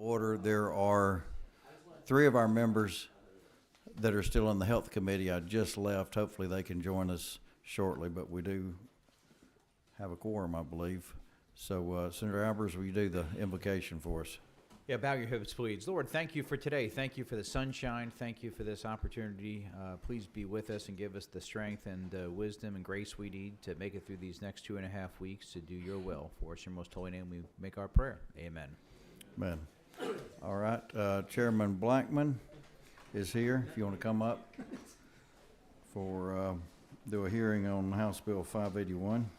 Order. There are 3 of our members that are still on the Health Committee. I just left. Hopefully they can join us shortly, but we do have a quorum, I believe. So, Senator Albers, will you do the invocation for us? Yeah, bow your heads, please. Lord, thank you for today. Thank you for the sunshine. Thank you for this opportunity. Please be with us and give us the strength and wisdom and grace we need to make it through these next 2.5 weeks to do your will. For us, in your most holy name, we make our prayer. Amen. Amen. All right, Chairman Blackman is here, if you want to come up for, do a hearing on House Bill 581.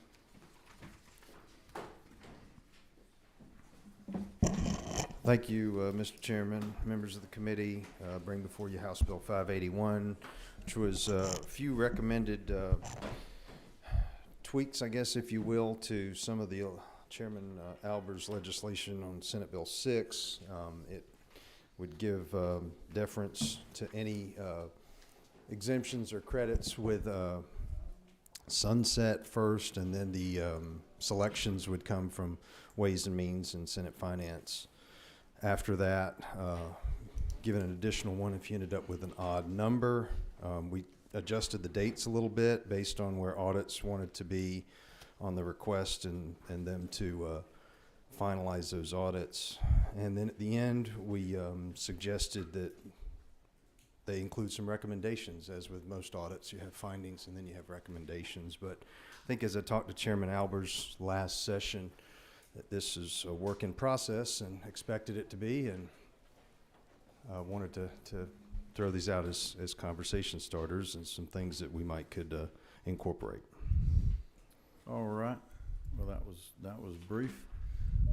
Thank you, Mr. Chairman, members of the committee. Bring before you House Bill 581, which was a few recommended tweaks, I guess, if you will, to some of the Chairman Albers' legislation on Senate Bill 6. It would give deference to any exemptions or credits with sunset first, and then the selections would come from Ways and Means and Senate Finance. After that, give an additional one if you ended up with an odd number. We adjusted the dates a little bit based on where audits wanted to be on the request and them to finalize those audits. And then at the end, we suggested that they include some recommendations. As with most audits, you have findings and then you have recommendations. But I think as I talked to Chairman Albers last session, that this is a work in process and expected it to be, and wanted to throw these out as conversation starters and some things that we might could incorporate. All right. Well, that was brief.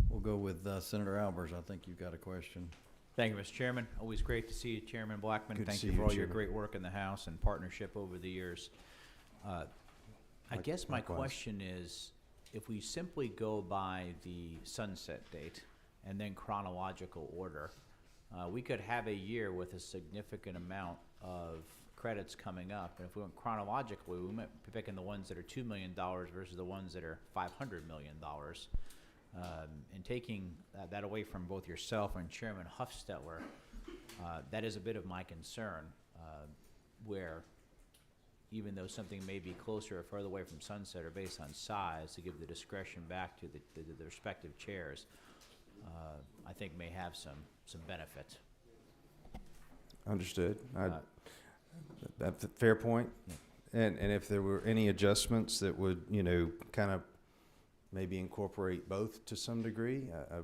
We'll go with Senator Albers. I think you've got a question. Thank you, Mr. Chairman. Always great to see you, Chairman Blackman. Good to Thank see you you, for all your Chairman. great work in the House and partnership over the years. I guess my likewise. question is, if we simply go by the sunset date and then chronological order, we could have a year with a significant amount of credits coming up. And if we went chronologically, we might be picking the ones that are $2 million versus the ones that are $500 million. And taking that away from both yourself and Chairman Huffstetler, that is a bit of my concern, where even though something may be closer or further away from sunset or based on size, to give the discretion back to the respective chairs, I think may have some benefit. Understood. That's a fair point. And if there were any adjustments that would, kind of maybe incorporate both to some degree, I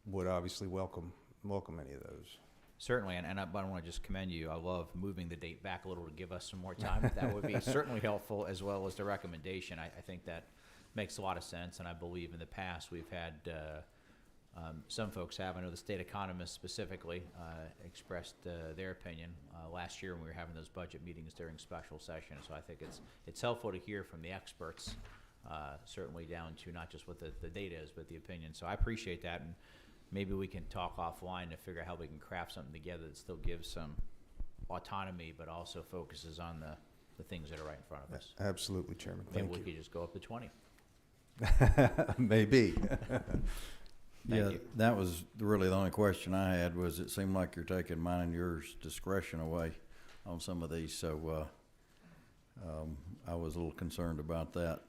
would obviously welcome any of those. Certainly, and I want to just commend you. I love moving the date back a little to give us some more time. That would be certainly helpful, as well as the recommendation. I think that makes a lot of sense, and I believe in the past we've had some folks have. I know the state economists specifically expressed their opinion last year when we were having those budget meetings during special session. So I think it's helpful to hear from the experts, certainly down to not just what the data is, but the opinion. So I appreciate that, and maybe we can talk offline to figure out how we can craft something together that still gives some autonomy, but also focuses on the things that are right in front of us. Absolutely, Chairman. Maybe Thank we could just go up to 20. you. Maybe. Thank you. That was really the only question I had. Was it seemed like you're taking mine and yours discretion away on some of these, so I was a little concerned about that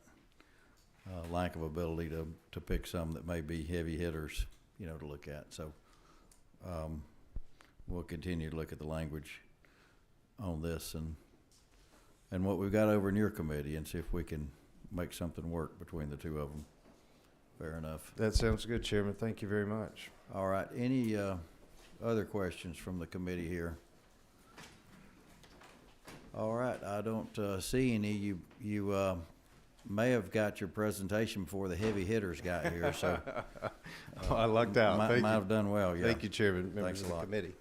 lack of ability to pick some that may be heavy hitters, to look at. So we'll continue to look at the language on this and what we've got over in your committee and see if we can make something work between the two of them. Fair enough. That sounds good, Chairman. Thank you very much. All right. Any other questions from the committee here? All right. I don't see any. You may have got your presentation before the heavy hitters got here, so I lucked out. might Thank you. have done well. Yeah. Thank you, Chairman. Members Thanks of a the lot. committee.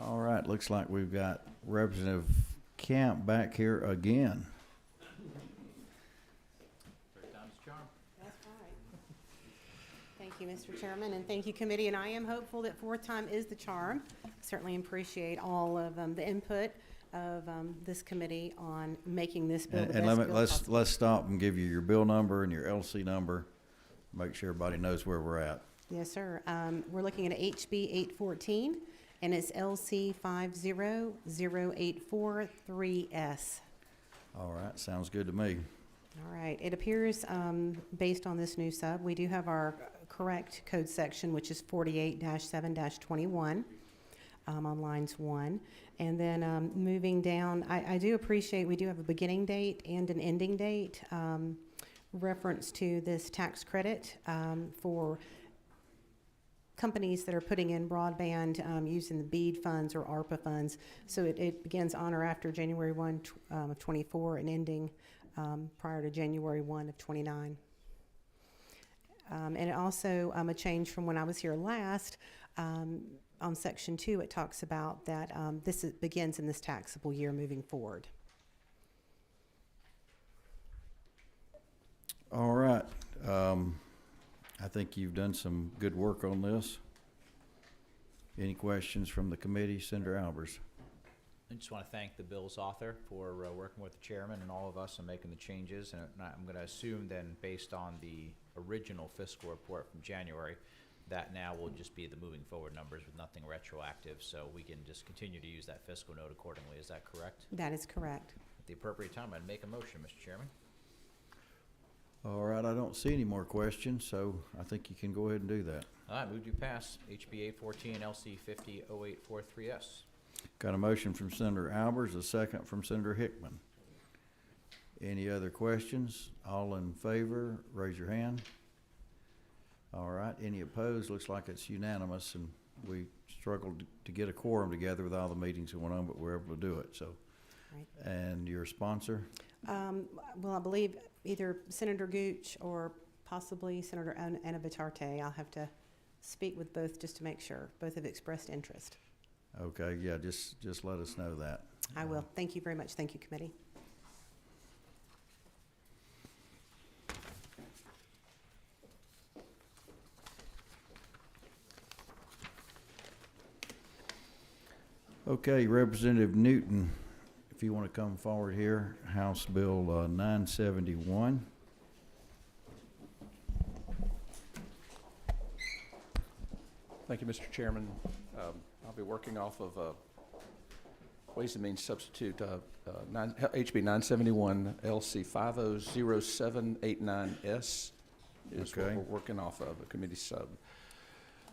All right. Looks like we've got Representative Camp back here again. Third time's a charm. That's right. Thank you, Mr. Chairman, and thank you, committee. And I am hopeful that fourth time is the charm. Certainly appreciate all of the input of this committee on making this bill the And best bill possible. let's stop and give you your bill number and your LC number. Make sure everybody knows where we're at. Yes, sir. We're looking at HB 814, and it's LC 50083S. All right, sounds good to me. All right. It appears, based on this new sub, we do have our correct code section, which is 48-7-21 on lines 1. And then moving down, I do appreciate we do have a beginning date and an ending date reference to this tax credit for companies that are putting in broadband using the BEAD funds or ARPA funds. So it begins on or after January 1 of 24 and ending prior to January 1 of 29. And it also a change from when I was here last. On section 2, it talks about that begins in this taxable year moving forward. All right. I think you've done some good work on this. Any questions from the committee? Senator Albers. I just want to thank the bill's author for working with the chairman and all of us on making the changes. And I'm going to assume then, based on the original fiscal report from January, that now will just be the moving forward numbers with nothing retroactive. So we can just continue to use that fiscal note accordingly. Is that correct? That is correct. At the appropriate time, I'd make a motion, Mr. Chairman. All right, I don't see any more questions, so I think you can go ahead and do that. All right, move to pass HB 814 LC 500843S. Got a motion from Senator Albers, a second from Senator Hickman. Any other questions? All in favor, raise your hand. All right, any opposed? Looks like it's unanimous, and we struggled to get a quorum together with all the meetings that went on, but we're able to do it, so. Right. And your sponsor? Well, I believe either Senator Gooch or possibly Senator Anna Vitarte. I'll have to speak with both just to make sure. Both have expressed interest. Okay, yeah, just let us know that. I will. Thank you very much. Thank you, committee. Okay, Representative Newton, if you want to come forward here, House Bill 971. Thank you, Mr. Chairman. I'll be working off of Ways and Means Substitute HB 971 LC 500789S is what Okay. we're working off of, a committee sub.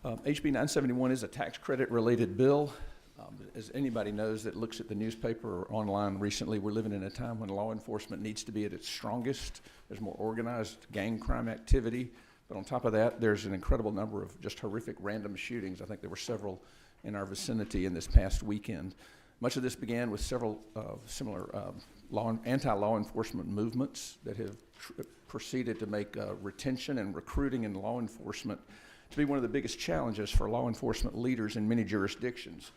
HB 971 is a tax credit related bill. As anybody knows that looks at the newspaper or online recently, we're living in a time when law enforcement needs to be at its strongest. There's more organized gang crime activity. But on top of that, there's an incredible number of just horrific random shootings. I think there were several in our vicinity in this past weekend. Much of this began with several similar anti-law enforcement movements that have proceeded to make retention and recruiting in law enforcement to be one of the biggest challenges for law enforcement leaders in many jurisdictions.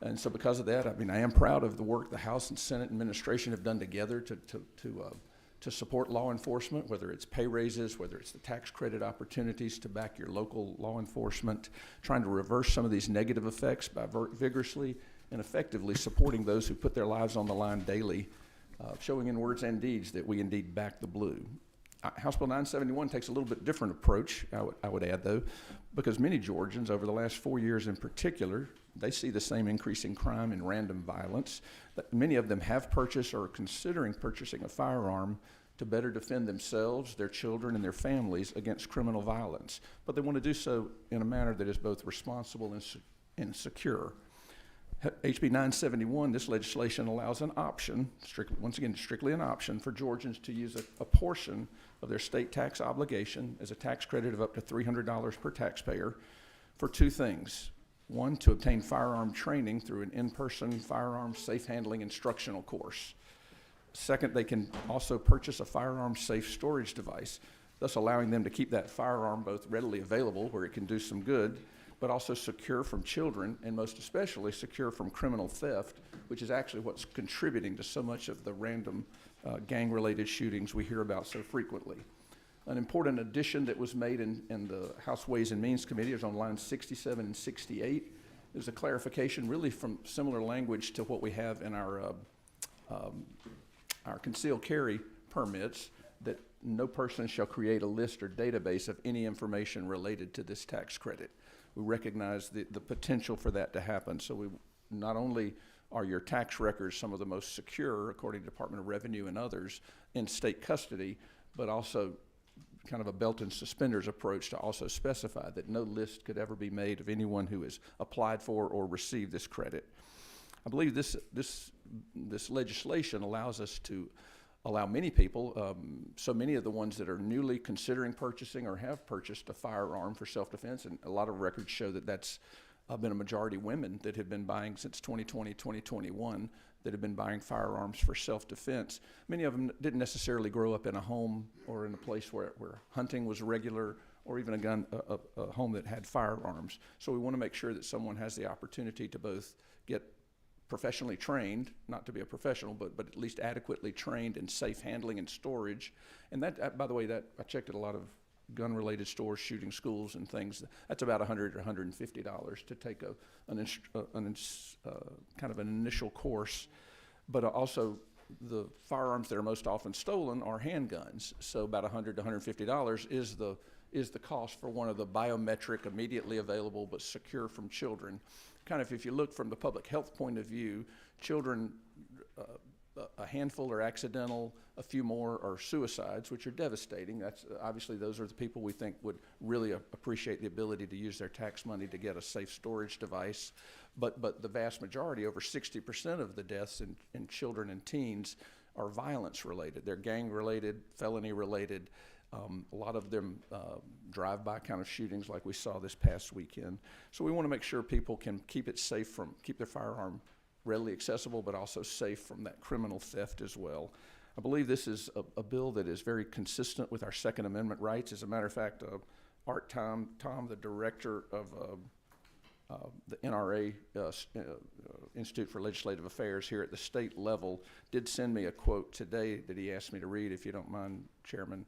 And so because of that, I mean, I am proud of the work the House and Senate administration have done together to support law enforcement, whether it's pay raises, whether it's the tax credit opportunities to back your local law enforcement, trying to reverse some of these negative effects by vigorously and effectively supporting those who put their lives on the line daily, showing in words and deeds that we indeed back the blue. House Bill 971 takes a little bit different approach, I would add, though, because many Georgians over the last 4 years in particular, they see the same increase in crime and random violence. That many of them have purchased or are considering purchasing a firearm to better defend themselves, their children, and their families against criminal violence. But they want to do so in a manner that is both responsible and secure. HB 971, this legislation allows an option, strictly an option, for Georgians to use a portion of their state tax obligation as a tax credit of up to $300 per taxpayer for two things. One, to obtain firearm training through an in-person firearm safe handling instructional course. Second, they can also purchase a firearm safe storage device, thus allowing them to keep that firearm both readily available where it can do some good, but also secure from children, and most especially secure from criminal theft, which is actually what's contributing to so much of the random gang-related shootings we hear about so frequently. An important addition that was made in the House Ways and Means Committee is on lines 67 and 68, There's a clarification really from similar language to what we have in our concealed carry permits, that no person shall create a list or database of any information related to this tax credit. We recognize the potential for that to happen. So we not only are your tax records some of the most secure, according to Department of Revenue and others, in state custody, but also kind of a belt and suspenders approach to also specify that no list could ever be made of anyone who has applied for or received this credit. I believe this legislation allows us to allow many people, so many of the ones that are newly considering purchasing or have purchased a firearm for self-defense, and a lot of records show that that's been a majority women that have been buying since 2020, 2021, that have been buying firearms for self-defense. Many of them didn't necessarily grow up in a home or in a place where hunting was regular, or even a home that had firearms. So we want to make sure that someone has the opportunity to both get professionally trained, not to be a professional, but at least adequately trained in safe handling and storage. And that, by the way, that I checked at a lot of gun-related stores, shooting schools and things. That's about $100 or $150 to take kind of an initial course. But also, the firearms that are most often stolen are handguns. So about $100 to $150 is the cost for one of the biometric, immediately available but secure from children. Kind of, if you look from the public health point of view, children, a handful are accidental, a few more are suicides, which are devastating. That's obviously, those are the people we think would really appreciate the ability to use their tax money to get a safe storage device. But the vast majority, over 60% of the deaths in children and teens, are violence related. They're gang related, felony related. A lot of them drive-by kind of shootings like we saw this past weekend. So we want to make sure people can keep their firearm readily accessible, but also safe from that criminal theft as well. I believe this is a bill that is very consistent with our Second Amendment rights. As a matter of fact, Art Tom, the director of the NRA, Institute for Legislative Affairs here at the state level, did send me a quote today that he asked me to read, if you don't mind, Chairman.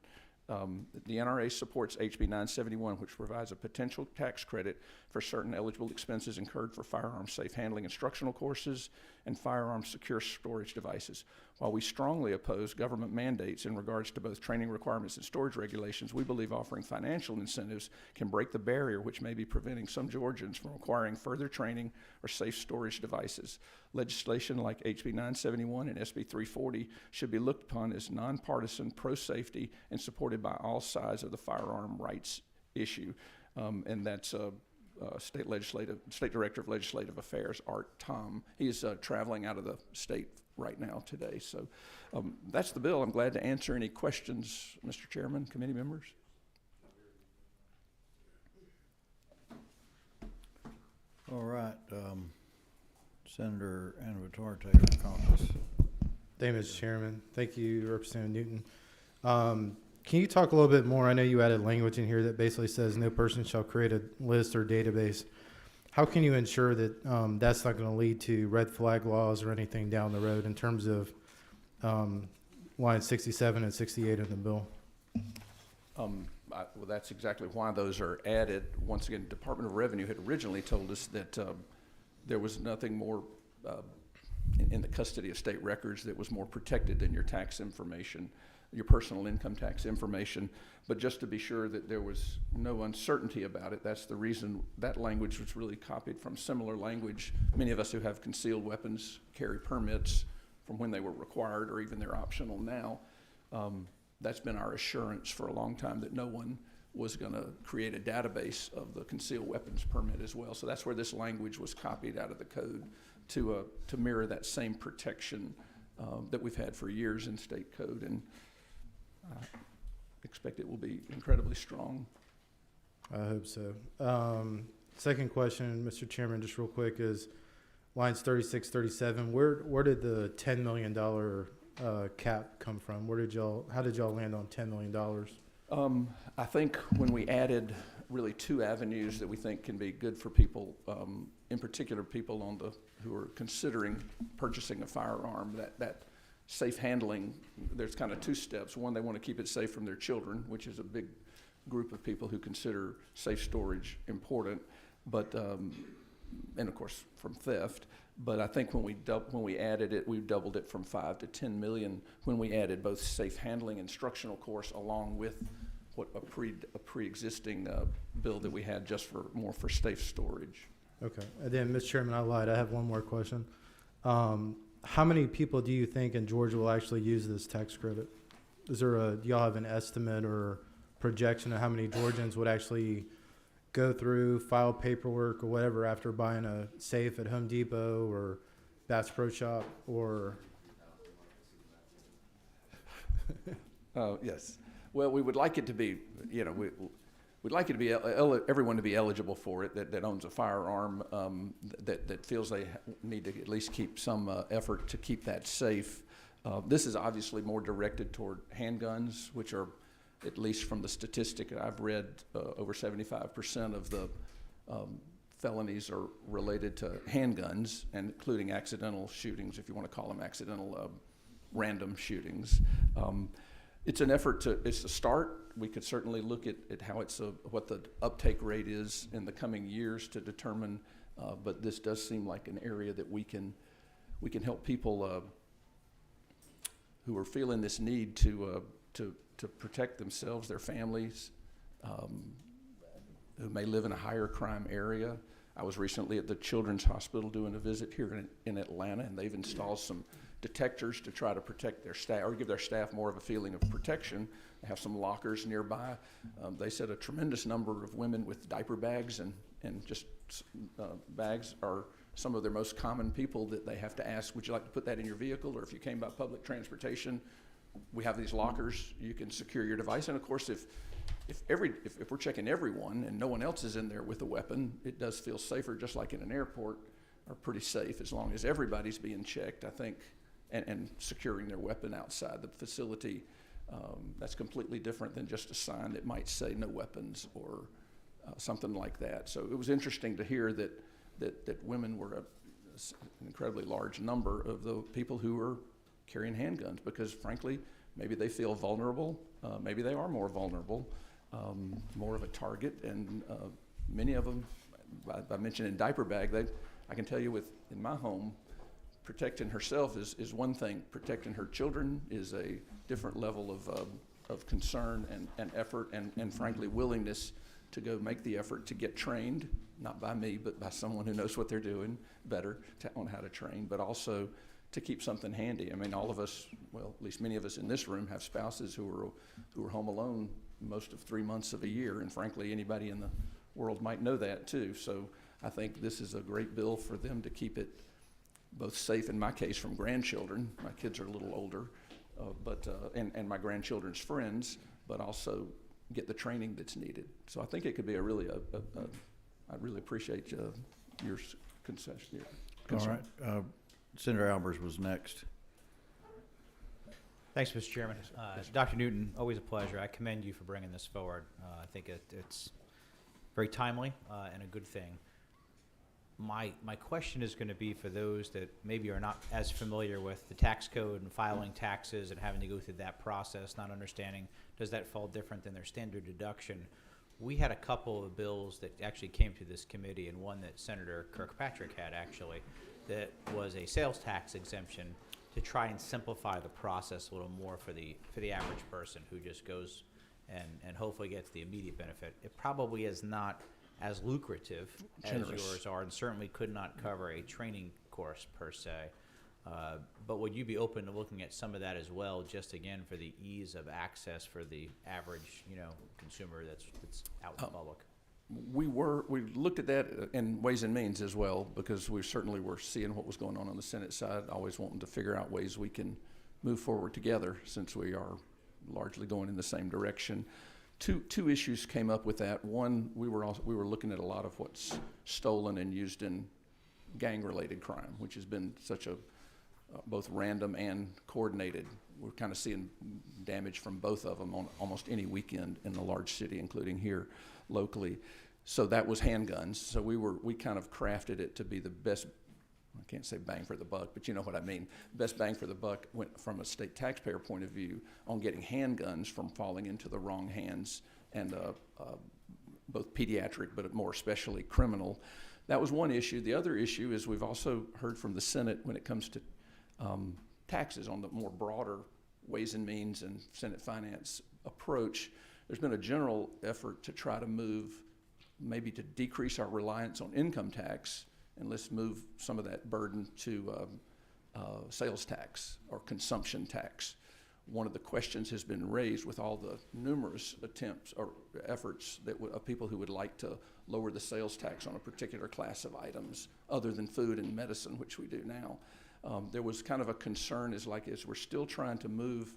The NRA supports HB 971, which provides a potential tax credit for certain eligible expenses incurred for firearm safe handling instructional courses and firearm secure storage devices. While we strongly oppose government mandates in regards to both training requirements and storage regulations, we believe offering financial incentives can break the barrier which may be preventing some Georgians from acquiring further training or safe storage devices. Legislation like HB 971 and SB 340 should be looked upon as nonpartisan, pro-safety, and supported by all sides of the firearm rights issue. And that's State Director of Legislative Affairs, Art Tom. He's traveling out of the state right now today. So that's the bill. I'm glad to answer any questions, Mr. Chairman, committee members. All right, Senator Anavatar, your comments. Thank you, Mr. Chairman. Thank you, Representative Newton. Can you talk a little bit more? I know you added language in here that basically says no person shall create a list or database. How can you ensure that that's not going to lead to red flag laws or anything down the road in terms of lines 67 and 68 of the bill? Well, that's exactly why those are added. Once again, Department of Revenue had originally told us that there was nothing more in the custody of state records that was more protected than your tax information, your personal income tax information. But just to be sure that there was no uncertainty about it, that's the reason that language was really copied from similar language. Many of us who have concealed weapons carry permits from when they were required, or even they're optional now. That's been our assurance for a long time, that no one was going to create a database of the concealed weapons permit as well. So that's where this language was copied out of the code to mirror that same protection that we've had for years in state code, and I expect it will be incredibly strong. I hope so. Second question, Mr. Chairman, just real quick, is lines 36, 37. Where did the $10 million cap come from? How did y'all land on $10 million? I think when we added really two avenues that we think can be good for people, in particular people who are considering purchasing a firearm, that safe handling, there's kind of two steps. One, they want to keep it safe from their children, which is a big group of people who consider safe storage important. But and of course from theft. But I think when we added it, we doubled it from 5 to 10 million when we added both safe handling instructional course along with what a pre-existing bill that we had just for safe storage. Okay. And then, Mr. Chairman, I lied. I have one more question. How many people do you think in Georgia will actually use this tax credit? Do y'all have an estimate or projection of how many Georgians would actually go through, file paperwork or whatever after buying a safe at Home Depot or Bass Pro Shop or? Yes. Well, we would like it to be, we'd like it to be everyone to be eligible for it that owns a firearm, that feels they need to at least keep some effort to keep that safe. This is obviously more directed toward handguns, which are, at least from the statistic I've read, over 75% of the felonies are related to handguns, and including accidental shootings, if you want to call them accidental random shootings. It's an effort it's a start. We could certainly look at how what the uptake rate is in the coming years to determine, but this does seem like an area that we can help people who are feeling this need to protect themselves, their families, who may live in a higher crime area. I was recently at the Children's Hospital doing a visit here in Atlanta, and they've installed some detectors to try to protect their staff or give their staff more of a feeling of protection. They have some lockers nearby. They said a tremendous number of women with diaper bags and just bags are some of their most common people that they have to ask, would you like to put that in your vehicle? Or if you came by public transportation, we have these lockers, you can secure your device. And of course, if we're checking everyone and no one else is in there with a weapon, it does feel safer, just like in an airport, or pretty safe as long as everybody's being checked, I think, and securing their weapon outside the facility. That's completely different than just a sign that might say no weapons or something like that. So it was interesting to hear that women were an incredibly large number of the people who were carrying handguns, because frankly, maybe they feel vulnerable, maybe they are more vulnerable, more of a target, and many of them, by mentioning diaper bag, I can tell you in my home, protecting herself is one thing. Protecting her children is a different level of concern and effort and frankly willingness to go make the effort to get trained, not by me, but by someone who knows what they're doing better on how to train, but also to keep something handy. I mean, all of us, well, at least many of us in this room have spouses who are home alone most of 3 months of a year, and frankly, anybody in the world might know that too. So I think this is a great bill for them to keep it both safe, in my case, from grandchildren. My kids are a little older, and my grandchildren's friends, but also get the training that's needed. So I think it could be I really appreciate your concession. All right. Senator Albers was next. Thanks, Mr. Chairman. Dr. Newton, always a pleasure. I commend you for bringing this forward. I think it's very timely and a good thing. My question is going to be for those that maybe are not as familiar with the tax code and filing taxes and having to go through that process, not understanding, does that fall different than their standard deduction? We had a couple of bills that actually came to this committee, and one that Senator Kirkpatrick had actually, that was a sales tax exemption to try and simplify the process a little more for the average person who just goes and hopefully gets the immediate benefit. It probably is not as lucrative as yours are, and certainly could not cover a training course per se. But would you be open to looking at some of that as well, just again for the ease of access for the average, consumer that's out in the public? We looked at that in Ways and Means as well, because we certainly were seeing what was going on the Senate side, always wanting to figure out ways we can move forward together since we are largely going in the same direction. Two issues came up with that. One, we were looking at a lot of what's stolen and used in gang-related crime, which has been such a both random and coordinated. We're kind of seeing damage from both of them on almost any weekend in the large city, including here locally. So that was handguns. So we kind of crafted it to be the best, I can't say bang for the buck, but you know what I mean. Best bang for the buck went from a state taxpayer point of view on getting handguns from falling into the wrong hands, and both pediatric, but more especially criminal. that was one issue. The other issue is we've also heard from the Senate when it comes to taxes on the more broader Ways and Means and Senate Finance approach. There's been a general effort to try to move, maybe to decrease our reliance on income tax, and let's move some of that burden to sales tax or consumption tax. One of the questions has been raised with all the numerous attempts or efforts that of people who would like to lower the sales tax on a particular class of items other than food and medicine, which we do now. There was kind of a concern as we're still trying to move,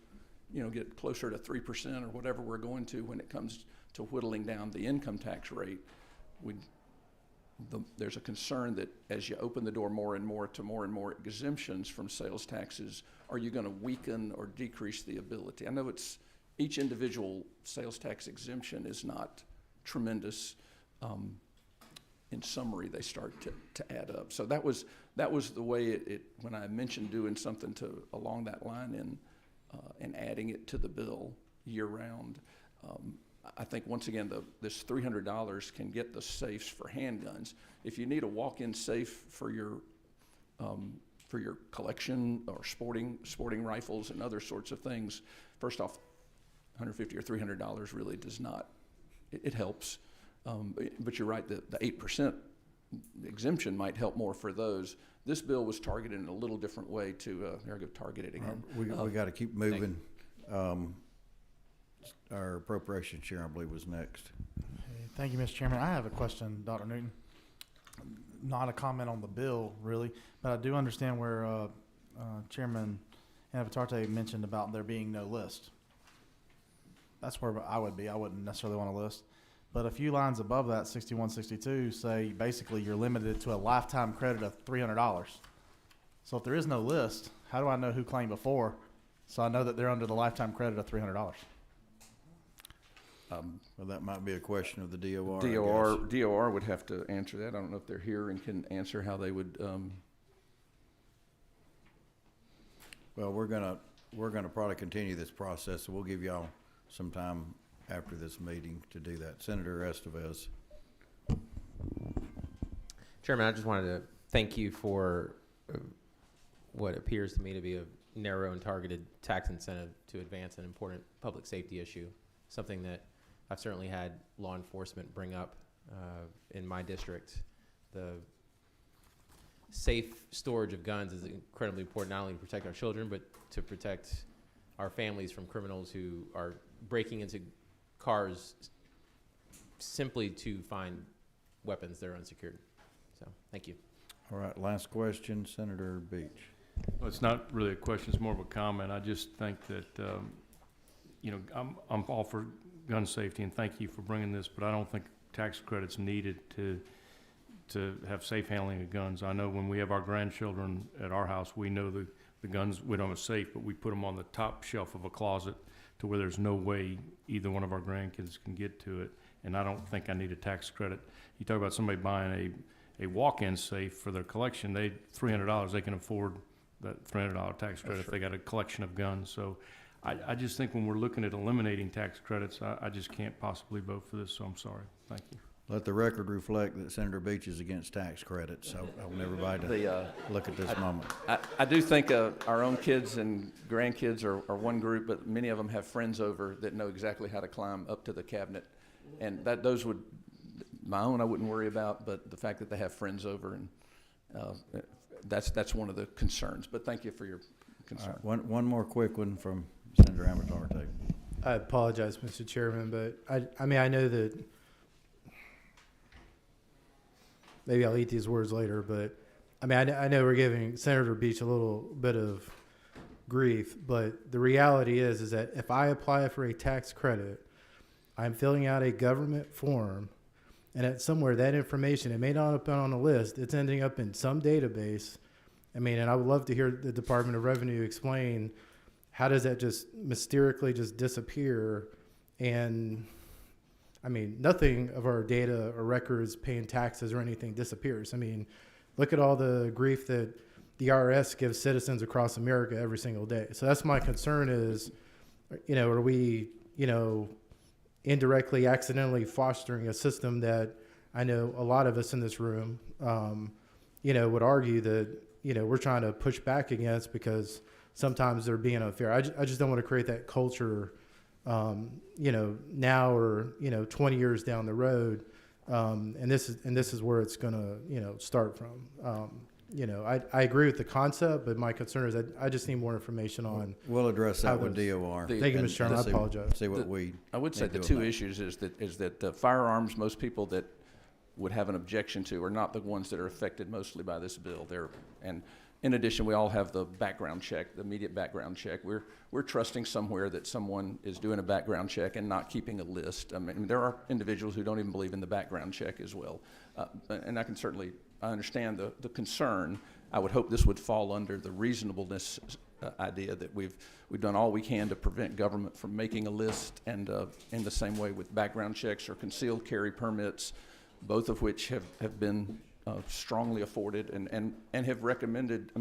get closer to 3% or whatever we're going to when it comes to whittling down the income tax rate. There's a concern that as you open the door more and more exemptions from sales taxes, are you going to weaken or decrease the ability? I know each individual sales tax exemption is not tremendous. In summary, they start to add up. So that was the way it when I mentioned doing something along that line and adding it to the bill year round. I think once again, this $300 can get the safes for handguns. If you need a walk-in safe for your collection or sporting rifles and other sorts of things, first off, $150 or $300 really does not. It helps, but you're right. The 8% exemption might help more for those. This bill was targeted in a little different way to. Here I go, targeted again. We got to keep moving. Our appropriation chair, I believe, was next. Thank you, Mr. Chairman. I have a question, Dr. Newton. Not a comment on the bill, really, but I do understand where Chairman Avatarte mentioned about there being no list. That's where I would be. I wouldn't necessarily want a list. But a few lines above that, 6162, say basically you're limited to a lifetime credit of $300. So if there is no list, how do I know who claimed before? So I know that they're under the lifetime credit of $300. Well, that might be a question of the DOR. I guess. DOR would have to answer that. I don't know if they're here and can answer how they would. Well, we're gonna probably continue this process, so we'll give y'all some time after this meeting to do that. Senator Estevez. Chairman, I just wanted to thank you for what appears to me to be a narrow and targeted tax incentive to advance an important public safety issue, something that I've certainly had law enforcement bring up in my district. The safe storage of guns is incredibly important, not only to protect our children, but to protect our families from criminals who are breaking into cars simply to find weapons that are unsecured. So, thank you. All right, last question, Senator Beach. Well, it's not really a question, it's more of a comment. I just think that, I'm all for gun safety, and thank you for bringing this, but I don't think tax credit's needed to have safe handling of guns. I know when we have our grandchildren at our house, we know the guns, we don't have a safe, but we put them on the top shelf of a closet to where there's no way either one of our grandkids can get to it, and I don't think I need a tax credit. You talk about somebody buying a walk-in safe for their collection, $300, they can afford that $300 tax credit if they got a collection of guns. So I just think when we're looking at eliminating tax credits, I just can't possibly vote for this, so I'm sorry. Thank you. Let the record reflect that Senator Beach is against tax credits, so I want everybody to look at this moment. I do think our own kids and grandkids are one group, but many of them have friends over that know exactly how to climb up to the cabinet, and those would. My own I wouldn't worry about, but the fact that they have friends over, and that's one of the concerns. But thank you for your concern. Right, one more quick one from Senator Amatarte. I apologize, Mr. Chairman, but I mean, I know that maybe I'll eat these words later, but I mean, I know we're giving Senator Beach a little bit of grief, but the reality is that if I apply for a tax credit, I'm filling out a government form, and at somewhere that information, it may not have been on a list, it's ending up in some database. I mean, and I would love to hear the Department of Revenue explain how does that just mysteriously just disappear. And I mean, nothing of our data or records, paying taxes or anything disappears. I mean, look at all the grief that the IRS gives citizens across America every single day. So that's my concern is, are we, indirectly, accidentally fostering a system that I know a lot of us in this room, you know, would argue that, you know, we're trying to push back against because sometimes they're being unfair. I just don't want to create that culture, you know, now or, you know, 20 years down the road. And this is where it's going to, you know, start from. You know, I agree with the concept, but my concern is that I just need more information on. We'll address how that with those- DOR. The- Thank you, and- Mr. Chairman. I and see- apologize. See what we. I would say need the to do two about it. issues is that firearms, most people that would have an objection to are not the ones that are affected mostly by this bill. And in addition, we all have the background check, the immediate background check. We're trusting somewhere that someone is doing a background check and not keeping a list. I mean, there are individuals who don't even believe in the background check as well. And I understand the concern. I would hope this would fall under the reasonableness idea that we've done all we can to prevent government from making a list, and in the same way with background checks or concealed carry permits, both of which have been strongly afforded and have recommended,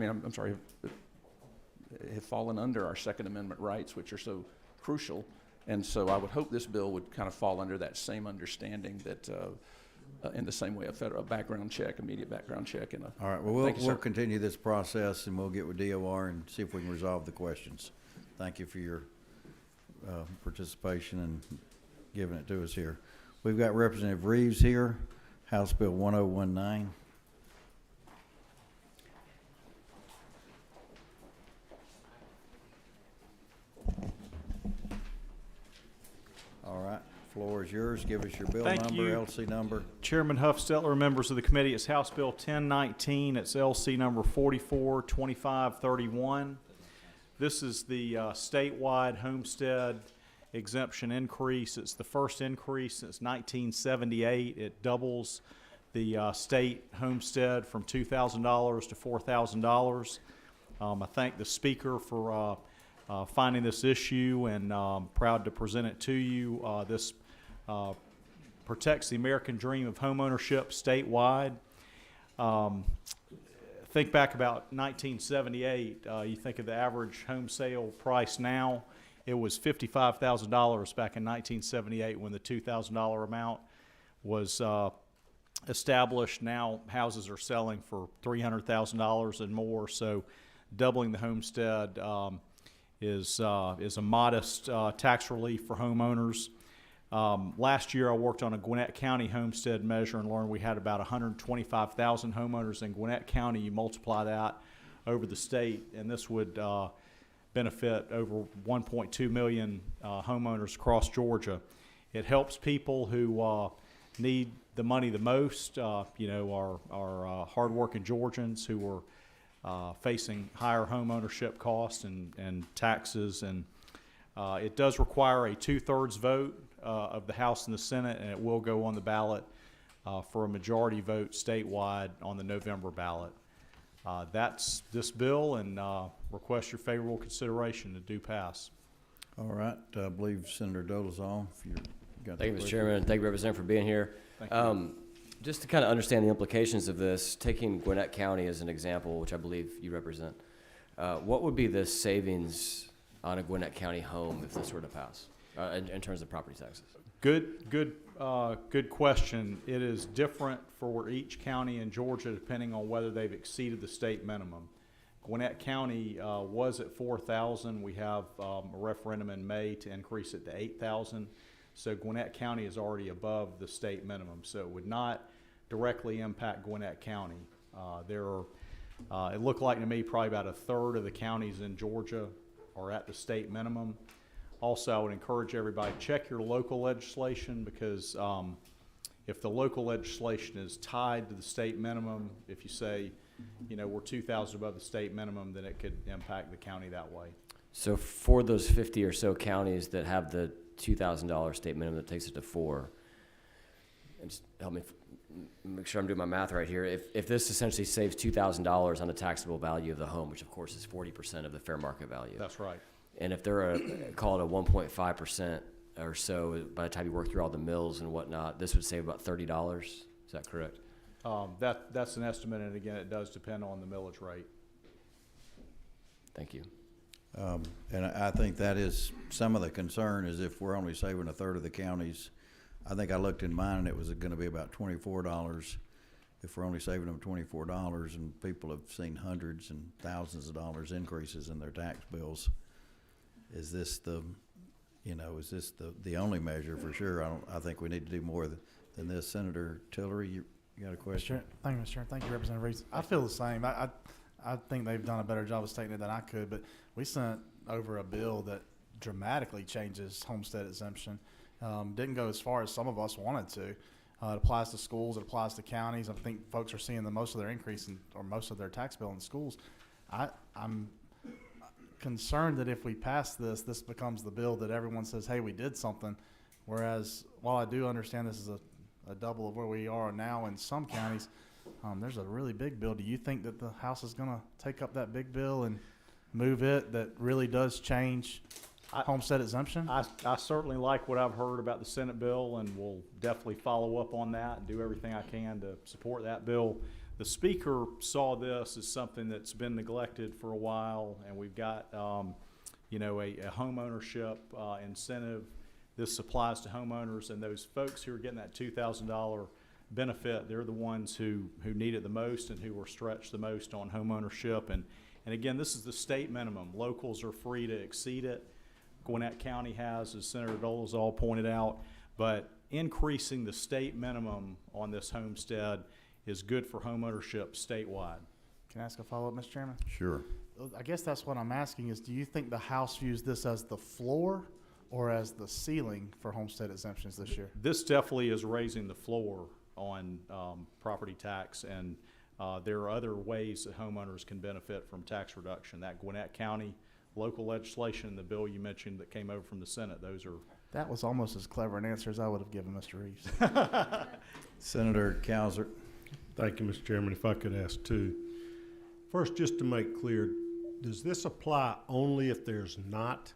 have fallen under our Second Amendment rights, which are so crucial. And so I would hope this bill would kind of fall under that same understanding that in the same way a background check, immediate background check. All right, well, Thank you, we'll sir. continue this process and we'll get with DOR and see if we can resolve the questions. Thank you for your participation and giving it to us here. We've got Representative Reeves here, House Bill 1019. All right, floor is yours. Give us your bill Thank number, you. LC number. Chairman Huffstetler, members of the committee, it's House Bill 1019. It's LC number 442531. This is the statewide homestead exemption increase. It's the first increase since 1978. It doubles the state homestead from $2,000 to $4,000. I thank the speaker for finding this issue, and proud to present it to you. This protects the American dream of homeownership statewide. Think back about 1978. You think of the average home sale price now. It was $55,000 back in 1978 when the $2,000 amount was established. Now houses are selling for $300,000 and more. So doubling the homestead is a modest tax relief for homeowners. Last year I worked on a Gwinnett County homestead measure and learned we had about 125,000 homeowners in Gwinnett County. You multiply that over the state, and this would benefit over 1.2 million homeowners across Georgia. It helps people who need the money the most, our hardworking Georgians who are facing higher home ownership costs and taxes. And it does require a 2/3 vote of the House and the Senate, and it will go on the ballot for a majority vote statewide on the November ballot. That's this bill, and request your favorable consideration to do pass. All right, I believe Senator Dolezal, if you're got. Thank you, Mr. Chairman, and thank you, Representative, for being here. Thank you. Just to kind of understand the implications of this, taking Gwinnett County as an example, which I believe you represent, what would be the savings on a Gwinnett County home if this were to pass, in terms of property taxes? Good question. It is different for each county in Georgia depending on whether they've exceeded the state minimum. Gwinnett County was at 4,000. We have a referendum in May to increase it to 8,000. So Gwinnett County is already above the state minimum. So it would not directly impact Gwinnett County. It looked like to me probably about 1/3 of the counties in Georgia are at the state minimum. Also, I would encourage everybody, check your local legislation, because if the local legislation is tied to the state minimum, if you say, we're 2,000 above the state minimum, then it could impact the county that way. So for those 50 or so counties that have the $2,000 state minimum that takes it to 4, and just help me make sure I'm doing my math right here. If this essentially saves $2,000 on the taxable value of the home, which of course is 40% of the fair market value. That's right. And if they're call it a 1.5% or so, by the time you work through all the mills and whatnot, this would save about $30. Is that correct? That's an estimate, and again, it does depend on the millage rate. Thank you. And I think that is some of the concern, is if we're only saving 1/3 of the counties, I think I looked in mine and it was gonna be about $24. If we're only saving them $24 and people have seen hundreds and thousands of dollars increases in their tax bills, is this the only measure for sure? I think we need to do more than this. Senator Tillery, you got a question? Thank you, Mr. Chairman. Thank you, Representative Reese. I feel the same. I think they've done a better job of stating it than I could, but we sent over a bill that dramatically changes homestead exemption. Didn't go as far as some of us wanted to. It applies to schools, it applies to counties. I think folks are seeing the most of their increase or most of their tax bill in schools. I'm concerned that if we pass this becomes the bill that everyone says, hey, we did something. Whereas, while I do understand this is a double of where we are now in some counties, there's a really big bill. Do you think that the House is going to take up that big bill and move it that really does change homestead exemption? I certainly like what I've heard about the Senate bill, and will definitely follow up on that and do everything I can to support that bill. The Speaker saw this as something that's been neglected for a while, and we've got, a home ownership incentive. This applies to homeowners, and those folks who are getting that $2,000 benefit, they're the ones who need it the most and who are stretched the most on home ownership. And again, this is the state minimum. Locals are free to exceed it. Gwinnett County has, as Senator Dolezal pointed out, but increasing the state minimum on this homestead is good for homeownership statewide. Can I ask a follow-up, Mr. Chairman? Sure. I guess that's what I'm asking is, do you think the House views this as the floor or as the ceiling for homestead exemptions this year? This definitely is raising the floor on property tax, and there are other ways that homeowners can benefit from tax reduction. That Gwinnett County local legislation, the bill you mentioned that came over from the Senate, those are. That was almost as clever an answer as I would have given Mr. Reeves. Senator Cowser. Thank you, Mr. Chairman. If I could ask two. First, just to make clear, does this apply only if there's not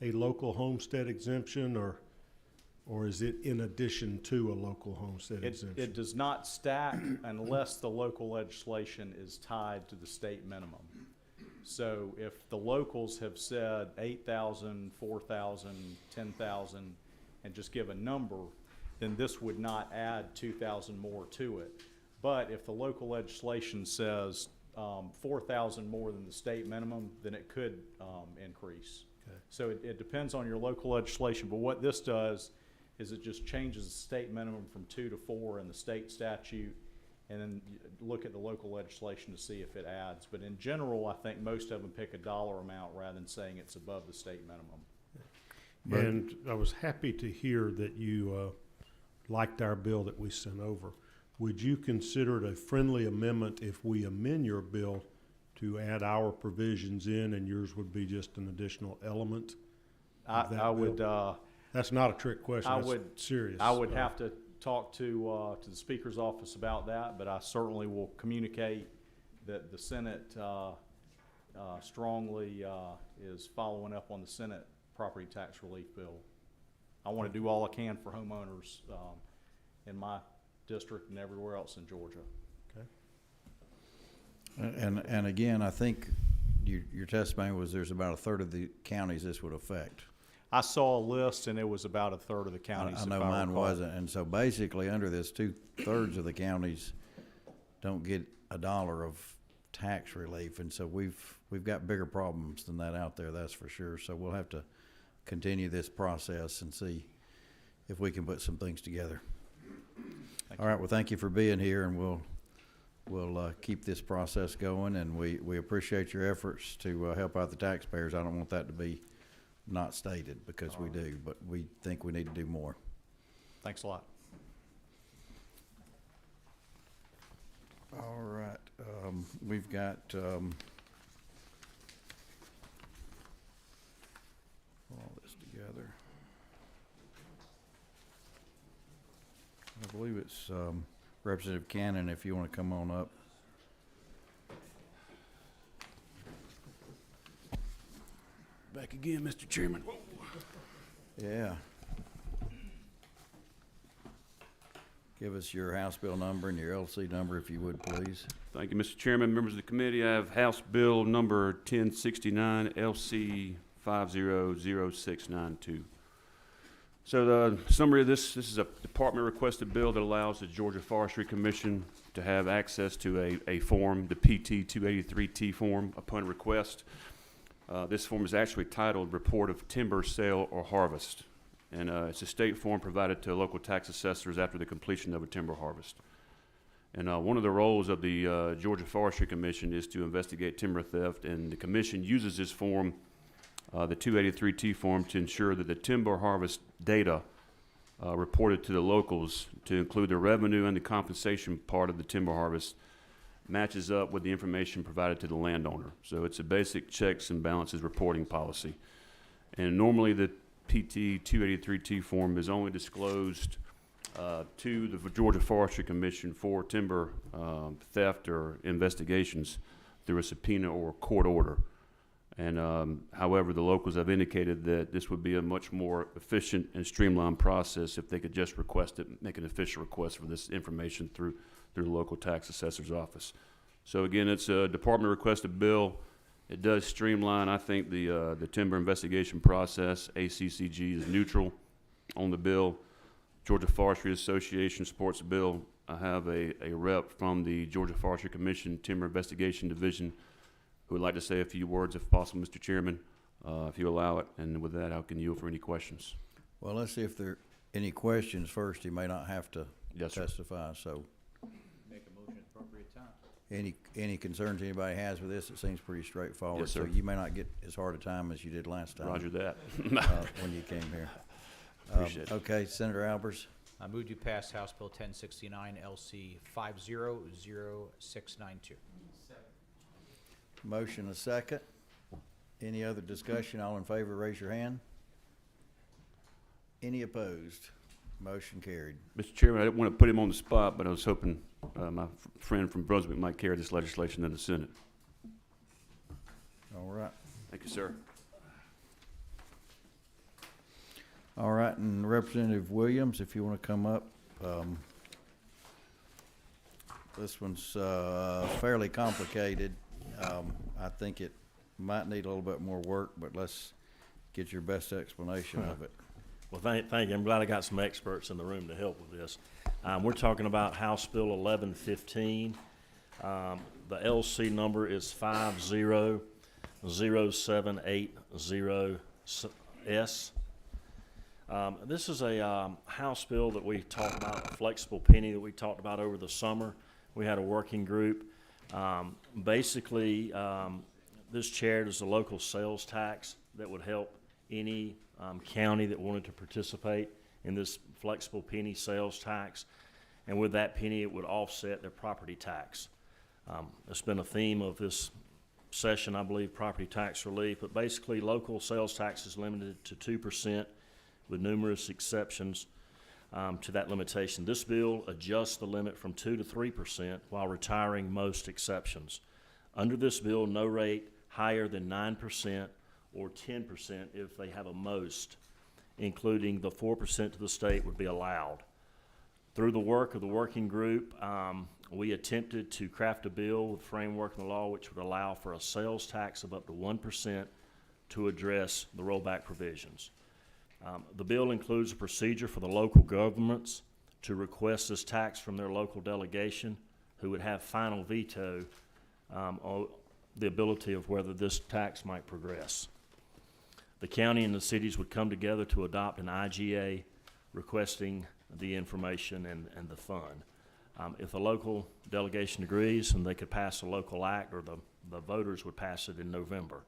a local homestead exemption, or is it in addition to a local homestead exemption? It does not stack unless the local legislation is tied to the state minimum. So if the locals have said 8,000, 4,000, 10,000, and just give a number, then this would not add 2,000 more to it. But if the local legislation says 4,000 more than the state minimum, then it could increase. Okay. So it depends on your local legislation. But what this does is it just changes the state minimum from 2 to 4 in the state statute, and then look at the local legislation to see if it adds. But in general, I think most of them pick a dollar amount rather than saying it's above the state minimum. And I was happy to hear that you liked our bill that we sent over. Would you consider it a friendly amendment if we amend your bill to add our provisions in, and yours would be just an additional element of that I would. bill? That's not a trick question. That's serious. I would have to talk to the Speaker's office about that, but I certainly will communicate that the Senate strongly is following up on the Senate property tax relief bill. I want to do all I can for homeowners in my district and everywhere else in Georgia. Okay. And again, I think your testimony was there's about a third of the counties this would affect. I saw a list, and it was about a third of the counties. I know mine wasn't, and so basically under this, 2/3 of the counties don't get a dollar of tax relief, and so we've got bigger problems than that out there, that's for sure. So we'll have to continue this process and see if we can put some things together. All right, well, thank you for being here, and we'll keep this process going, and we appreciate your efforts to help out the taxpayers. I don't want that to be not stated, because we do, but we think we need to do more. Thanks a lot. All right, we've got, all this together. I believe it's Representative Cannon, if you want to come on up. Back again, Mr. Chairman. Yeah. Give us your House Bill number and your LC number, if you would, please. Thank you, Mr. Chairman. Members of the committee, I have House Bill number 1069, LC 500692. So the summary of this is a department requested bill that allows the Georgia Forestry Commission to have access to a form, the PT 283T form, upon request. This form is actually titled Report of Timber Sale or Harvest. And it's a state form provided to local tax assessors after the completion of a timber harvest. And one of the roles of the Georgia Forestry Commission is to investigate timber theft, and the commission uses this form, the 283T form, to ensure that the timber harvest data reported to the locals, to include the revenue and the compensation part of the timber harvest, matches up with the information provided to the landowner. So it's a basic checks and balances reporting policy. And normally the PT 283T form is only disclosed to the Georgia Forestry Commission for timber theft or investigations through a subpoena or a court order. And however, the locals have indicated that this would be a much more efficient and streamlined process if they could just request it, make an official request for this information through the local tax assessor's office. So again, it's a department requested bill. It does streamline, I think, the timber investigation process. ACCG is neutral on the bill. Georgia Forestry Association supports the bill. I have a rep from the Georgia Forestry Commission Timber Investigation Division who would like to say a few words, if possible, Mr. Chairman, if you allow it. And with that, I can yield for any questions. Well, let's see if there are any questions first. He may not have to Yes, sir. testify, so. Make a motion at appropriate time. Any concerns anybody has with this? It seems pretty straightforward. Yes, sir. So you may not get as hard a time as you did last time. Roger that. When you came here. Appreciate it. Okay, Senator Albers. I move to pass House Bill 1069 LC 500692. Motion a second. Any other discussion? All in favor, raise your hand. Any opposed? Motion carried. Mr. Chairman, I didn't want to put him on the spot, but I was hoping my friend from Brunswick might carry this legislation in the Senate. All right. Thank you, sir. All right, and Representative Williams, if you want to come up. This one's fairly complicated. I think it might need a little bit more work, but let's get your best explanation of it. Well, thank you. I'm glad I got some experts in the room to help with this. We're talking about House Bill 1115. The LC number is 500780S. This is a House bill that we talked about, a flexible penny that we talked about over the summer. We had a working group. Basically, this chaired as a local sales tax that would help any county that wanted to participate in this flexible penny sales tax. And with that penny, it would offset their property tax. It's been a theme of this session, I believe, property tax relief. But basically, local sales tax is limited to 2% with numerous exceptions to that limitation. This bill adjusts the limit from 2 to 3% while retiring most exceptions. Under this bill, no rate higher than 9% or 10% if they have a most, including the 4% to the state, would be allowed. Through the work of the working group, we attempted to craft a bill with framework in the law which would allow for a sales tax of up to 1% to address the rollback provisions. The bill includes a procedure for the local governments to request this tax from their local delegation, who would have final veto on the ability of whether this tax might progress. The county and the cities would come together to adopt an IGA requesting the information and the fund. If the local delegation agrees, then they could pass a local act, or the voters would pass it in November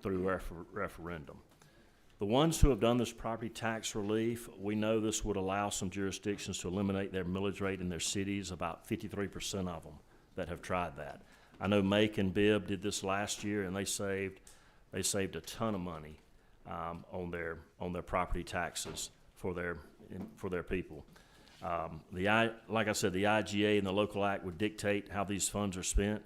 through referendum. The ones who have done this property tax relief, we know this would allow some jurisdictions to eliminate their millage rate in their cities, about 53% of them that have tried that. I know Macon and Bibb did this last year, and they saved a ton of money on their property taxes for their people. Like I said, the IGA and the local act would dictate how these funds are spent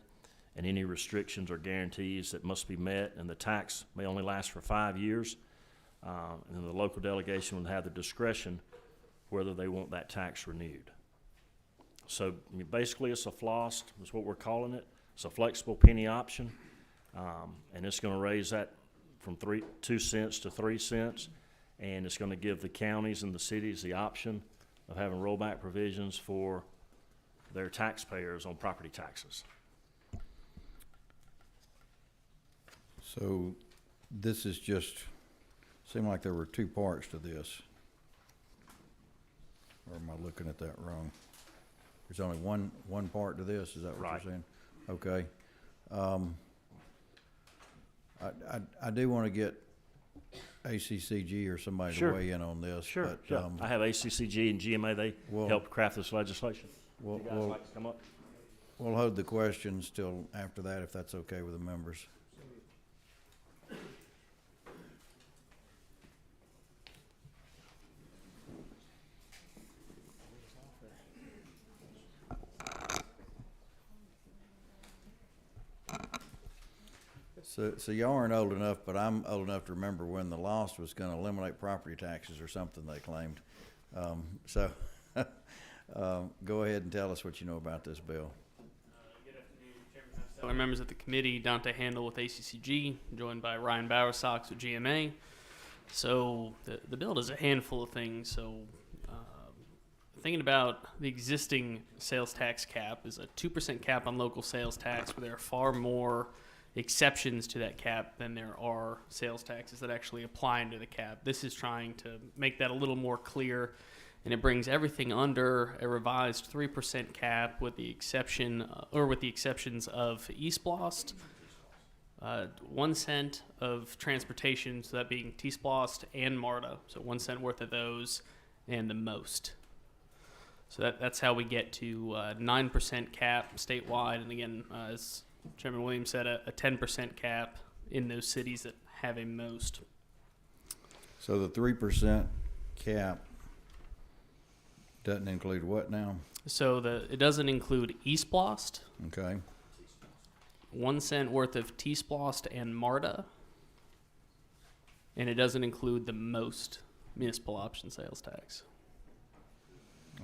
and any restrictions or guarantees that must be met, and the tax may only last for 5 years. And the local delegation would have the discretion whether they want that tax renewed. So basically, it's a FLOST, is what we're calling it. It's a flexible penny option, and it's going to raise that from 2 cents to 3 cents. and it's going to give the counties and the cities the option of having rollback provisions for their taxpayers on property taxes. So this is just, seemed like there were two parts to this. Or am I looking at that wrong? There's only one part to this, is that what Right. you're saying? Okay. I do want to get ACCG or somebody to Sure. weigh in on this. Sure. But, Yeah. I have ACCG and GMA. They Well- helped craft this legislation. We'll, You guys we'll, like to come up? we'll hold the questions till after that, if that's okay with the members. So y'all aren't old enough, but I'm old enough to remember when the loss was gonna eliminate property taxes or something they claimed. So, go ahead and tell us what you know about this bill. Good afternoon, Chairman Hustler, members of the committee. Dante Handel with ACCG, joined by Ryan Bowersox with GMA. So the bill does a handful of things. So thinking about the existing sales tax cap is a 2% cap on local sales tax, where there are far more exceptions to that cap than there are sales taxes that actually apply into the cap. This is trying to make that a little more clear, and it brings everything under a revised 3% cap with the exception, or with the exceptions of East Blost, 1 cent of transportation, so that being T-Splost and MARTA, so 1 cent worth of those, and the most. So that's how we get to 9% cap statewide, and again, as Chairman Williams said, a 10% cap in those cities that have a most. So the 3% cap doesn't include what now? So it doesn't include East Blost, Okay, 1 cent worth of T-Splost and MARTA, and it doesn't include the most municipal option sales tax.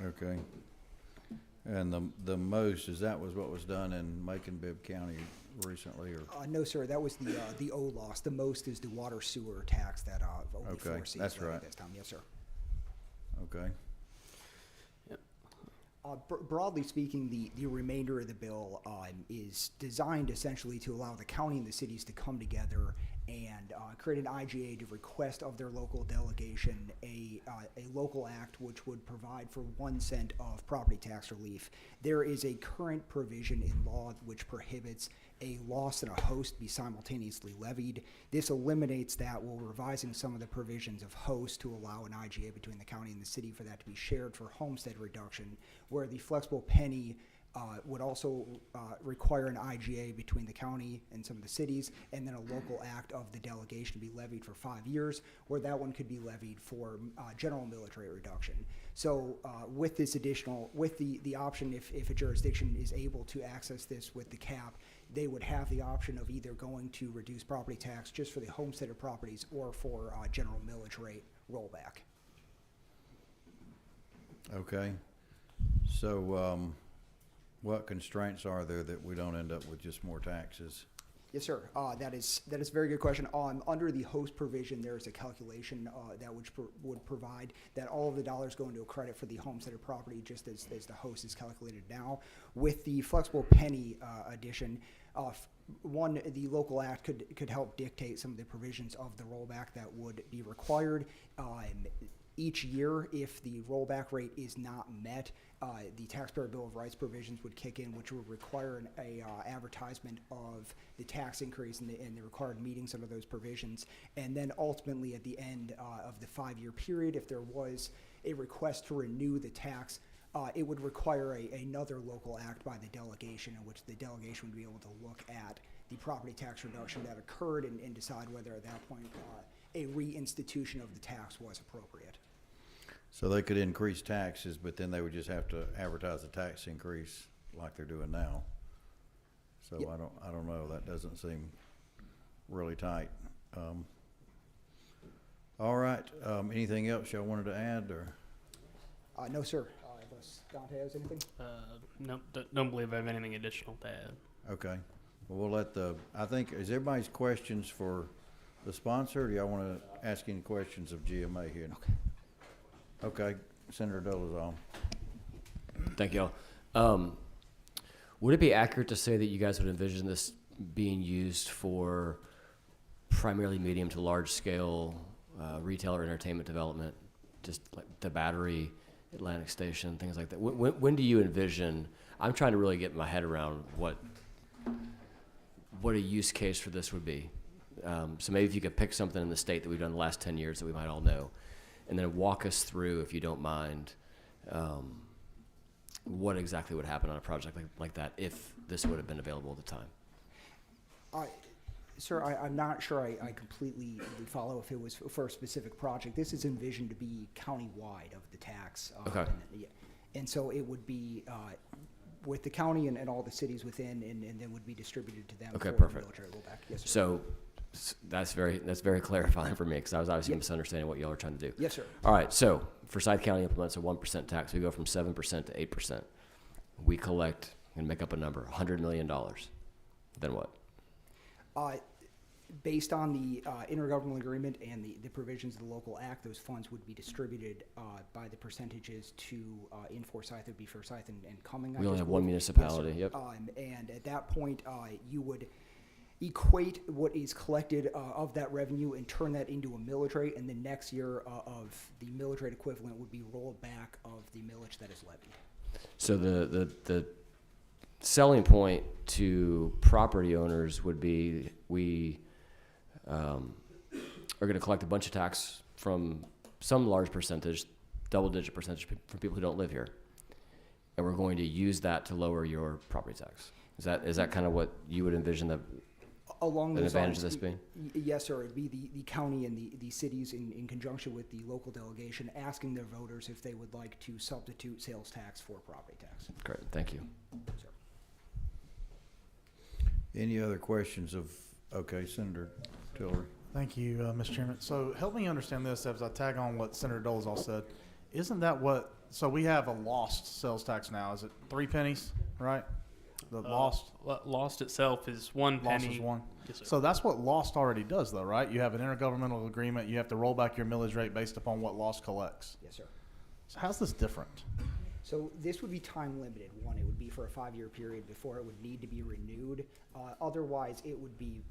okay. And the most, is that was what was done in Macon-Bibb County recently, or? No, sir, that was the OLOS. The most is the water sewer tax that only Okay, 4 cities that's levy right. this time. Yes, sir. Okay, Broadly speaking, the remainder of the bill is designed essentially to allow the county and the cities to come together and create an IGA to request of their local delegation a local act which would provide for 1 cent of property tax relief. There is a current provision in law which prohibits a loss and a host be simultaneously levied. This eliminates that while revising some of the provisions of host to allow an IGA between the county and the city for that to be shared for homestead reduction, where the flexible penny would also require an IGA between the county and some of the cities, and then a local act of the delegation to be levied for 5 years, where that one could be levied for general military reduction. So with this additional, with the option, if a jurisdiction is able to access this with the cap, they would have the option of either going to reduce property tax just for the homesteaded properties or for general millage rate rollback. okay. So, what constraints are there that we don't end up with just more taxes? Yes, sir. That is a very good question. Under the host provision, there is a calculation that would provide that all of the dollars go into a credit for the homesteaded property, just as the host is calculated now. With the flexible penny addition, the local act could help dictate some of the provisions of the rollback that would be required. Each year, if the rollback rate is not met, the Taxpayer Bill of Rights provisions would kick in, which would require an advertisement of the tax increase and the required meetings under those provisions. And then ultimately, at the end of the 5-year period, if there was a request to renew the tax, it would require another local act by the delegation, in which the delegation would be able to look at the property tax reduction that occurred and decide whether at that point a reinstitution of the tax was appropriate. So they could increase taxes, but then they would just have to advertise the tax increase like they're doing now. So Yep. I don't know, that doesn't seem really tight. All right, anything else y'all wanted to add, or? No, sir. Unless Dante has anything? Nope, don't believe I have anything additional to add. Okay, well, we'll let I think, is everybody's questions for the sponsor, or do y'all want to ask any questions of GMA here? Okay, Senator Dolezal. Thank you all. Would it be accurate to say that you guys would envision this being used for primarily medium to large scale retail or entertainment development, just like the Battery, Atlantic Station, things like that? When do you envision? I'm trying to really get my head around what a use case for this would be. So maybe if you could pick something in the state that we've done the last 10 years that we might all know, and then walk us through, if you don't mind, what exactly would happen on a project like that if this would have been available at the time. Sir, I'm not sure I completely follow if it was for a specific project. This is envisioned to be countywide of the tax. Okay. And so it would be with the county and all the cities within, and then would be distributed to them. Okay, for perfect. Military rollback. Yes, sir. So that's very clarifying for me, because I was obviously misunderstanding what y'all are trying to do. Yes, sir. All right, so Forsyth County implements a 1% tax. We go from 7% to 8%. We collect and make up a number, $100 million. Then what? Based on the intergovernmental agreement and the provisions of the local act, those funds would be distributed by the percentages to in Forsyth. It would be Forsyth and Cumming. We only have one municipality. Yes, yep. And at that point, you would equate what is collected of that revenue and turn that into a millage rate, and the next year of the millage rate equivalent would be rolled back of the millage that is levied. So the selling point to property owners would be we are going to collect a bunch of tax from some large percentage, double-digit percentage from people who don't live here, and we're going to use that to lower your property tax. Is that kind of what you would envision the Along an those advantage lines, of this being? Yes, sir. It'd be the county and the cities in conjunction with the local delegation asking their voters if they would like to substitute sales tax for property tax. Great, thank you. Sir. Any other questions of, okay, Senator Tillery. Thank you, Mr. Chairman. So help me understand this as I tag on what Senator Dolezal said. Isn't that what, so we have a lost sales tax now. Is it 3 pennies, right? The lost? Lost itself is 1 penny. Lost is 1. Yes, sir. So that's what lost already does though, right? You have an intergovernmental agreement. You have to roll back your millage rate based upon what lost collects. Yes, sir. So how's this different? So this would be time limited. One, it would be for a 5-year period before it would need to be renewed. Otherwise, it would be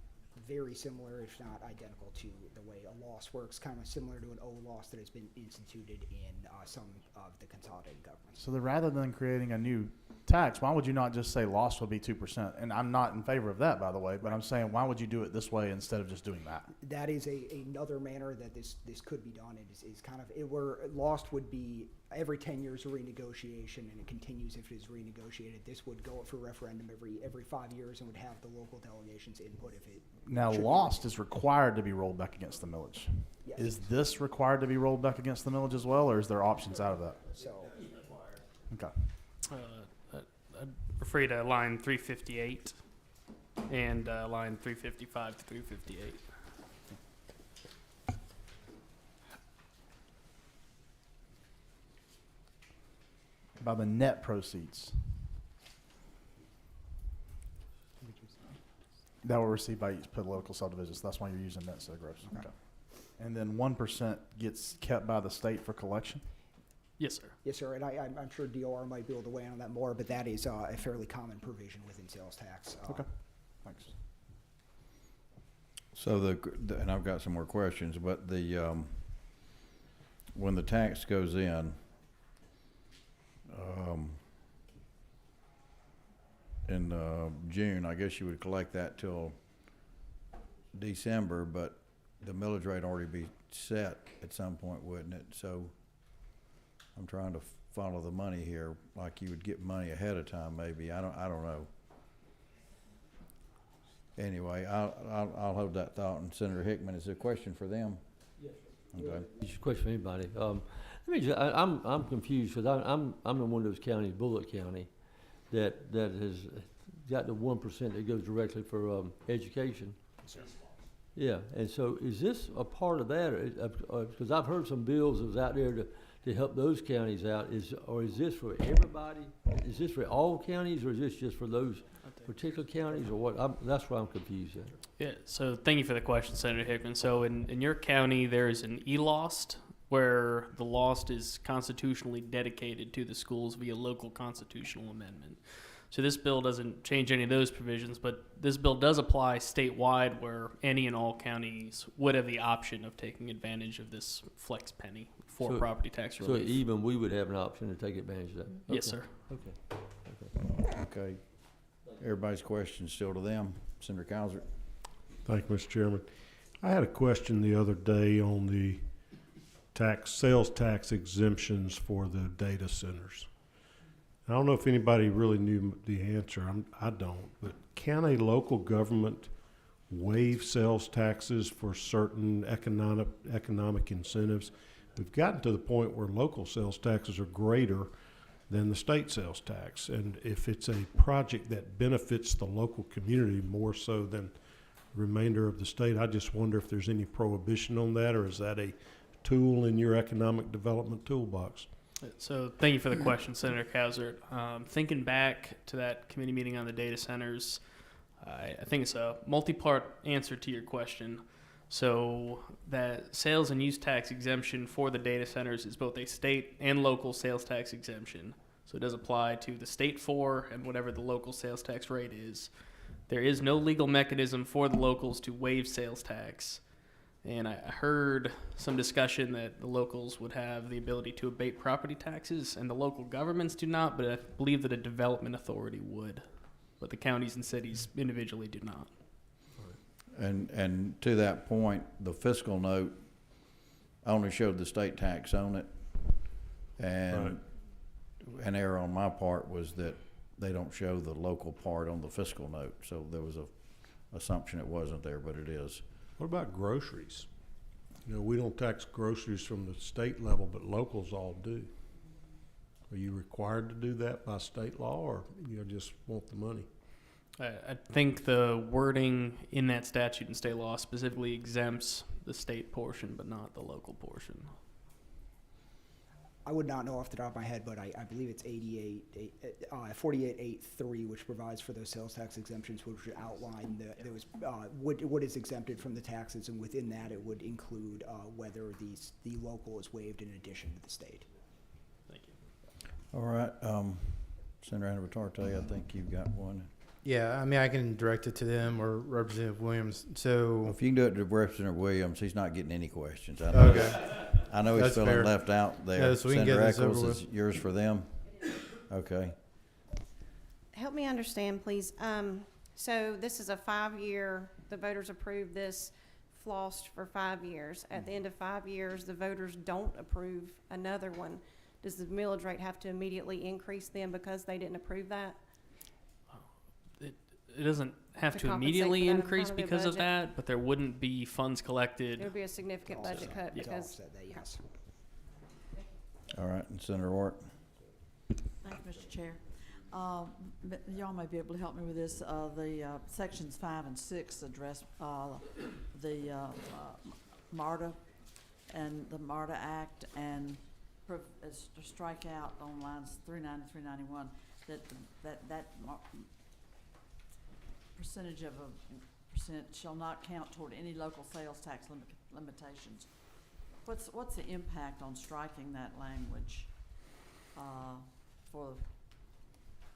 very similar, if not identical, to the way a loss works, kind of similar to an O-loss that has been instituted in some of the consolidated governments. So that rather than creating a new tax, why would you not just say lost would be 2%? And I'm not in favor of that, by the way, but I'm saying why would you do it this way instead of just doing that? That is another manner that this could be done. It is kind of, where lost would be every 10 years a renegotiation, and it continues if it is renegotiated. This would go up for referendum every 5 years and would have the local delegations input if it Now, should be lost is required to be rolled back against the millage. Yes. Is this required to be rolled back against the millage as well, or is there options out of that? So, Okay. I'd refer you to line 358 and line 355 to 358. By the net proceeds that were received by each political subdivisions. That's why you're using net instead of gross. Okay. And then 1% gets kept by the state for collection? Yes, sir. yes, sir, and I'm sure DOR might be able to weigh in on that more, but that is a fairly common provision within sales tax. Okay. Thanks. So and I've got some more questions, but when the tax goes in June, I guess you would collect that till December, but the millage rate already be set at some point, wouldn't it? So I'm trying to follow the money here, like you would get money ahead of time, maybe. I don't know. Anyway, I'll hold that thought. And Senator Hickman, is there a question for them? Yes. Okay. It's a question for anybody. I'm confused because I'm in one of those counties, Bullitt County, that has got the 1% that goes directly for education. Yeah, and so is this a part of that? Because I've heard some bills that was out there to help those counties out, or is this for everybody? Is this for all counties, or is this just for those particular counties, or what? That's why I'm confused at. Yeah, so thank you for the question, Senator Hickman. So in your county, there is an e-lost where the lost is constitutionally dedicated to the schools via local constitutional amendment. So this bill doesn't change any of those provisions, but this bill does apply statewide where any and all counties would have the option of taking advantage of this flex penny for So- property tax So relief. even we would have an option to take advantage of that? Yes, Okay. sir. Okay. Okay. Everybody's question still to them. Senator Cowser. Thank you, Mr. Chairman. I had a question the other day on the sales tax exemptions for the data centers. I don't know if anybody really knew the answer. I don't. But can a local government waive sales taxes for certain economic incentives? We've gotten to the point where local sales taxes are greater than the state sales tax. And if it's a project that benefits the local community more so than the remainder of the state, I just wonder if there's any prohibition on that, or is that a tool in your economic development toolbox? So thank you for the question, Senator Cowsert. Thinking back to that committee meeting on the data centers, I think it's a multi-part answer to your question. So that sales and use tax exemption for the data centers is both a state and local sales tax exemption. So it does apply to the state for and whatever the local sales tax rate is. There is no legal mechanism for the locals to waive sales tax. And I heard some discussion that the locals would have the ability to abate property taxes, and the local governments do not, but I believe that a development authority would. But the counties and cities individually do not. And to that point, the fiscal note only showed the state tax on it. And an error on my part was that they don't show the local part on the fiscal note. So there was a assumption it wasn't there, but it is. What about groceries? You know, we don't tax groceries from the state level, but locals all do. Are you required to do that by state law, or you just want the money? I think the wording in that statute and state law specifically exempts the state portion, but not the local portion. I would not know off the top of my head, but I believe it's 48.83, which provides for those sales tax exemptions, which would outline what is exempted from the taxes, and within that it would include whether the local is waived in addition to the state. Thank you. All right, Senator Anavitarte, I think you've got one. Yeah, I mean, I can direct it to them or Representative Williams. So If you can do it to Representative Williams, he's not getting any questions. I know he's That's feeling fair. left out there. Yeah, so we can get Senator this over Eccles, with. is yours for them? Okay. Help me understand, please. So this is a 5-year, the voters approved this flossed for 5 years. At the end of 5 years, the voters don't approve another one. Does the millage rate have to immediately increase then because they didn't approve that? It doesn't have To to compensate immediately for that in increase front of their because of budget? that, but there wouldn't be funds collected. There would be a significant budget cut To because, offset that, yes. All right, and Senator Ort. Thank you, Mr. Chair. Y'all may be able to help me with this. The sections 5 and 6 address the MARTA and the MARTA Act, and strike out on lines 390, 391 that percentage of a percent shall not count toward any local sales tax limitations. What's the impact on striking that language for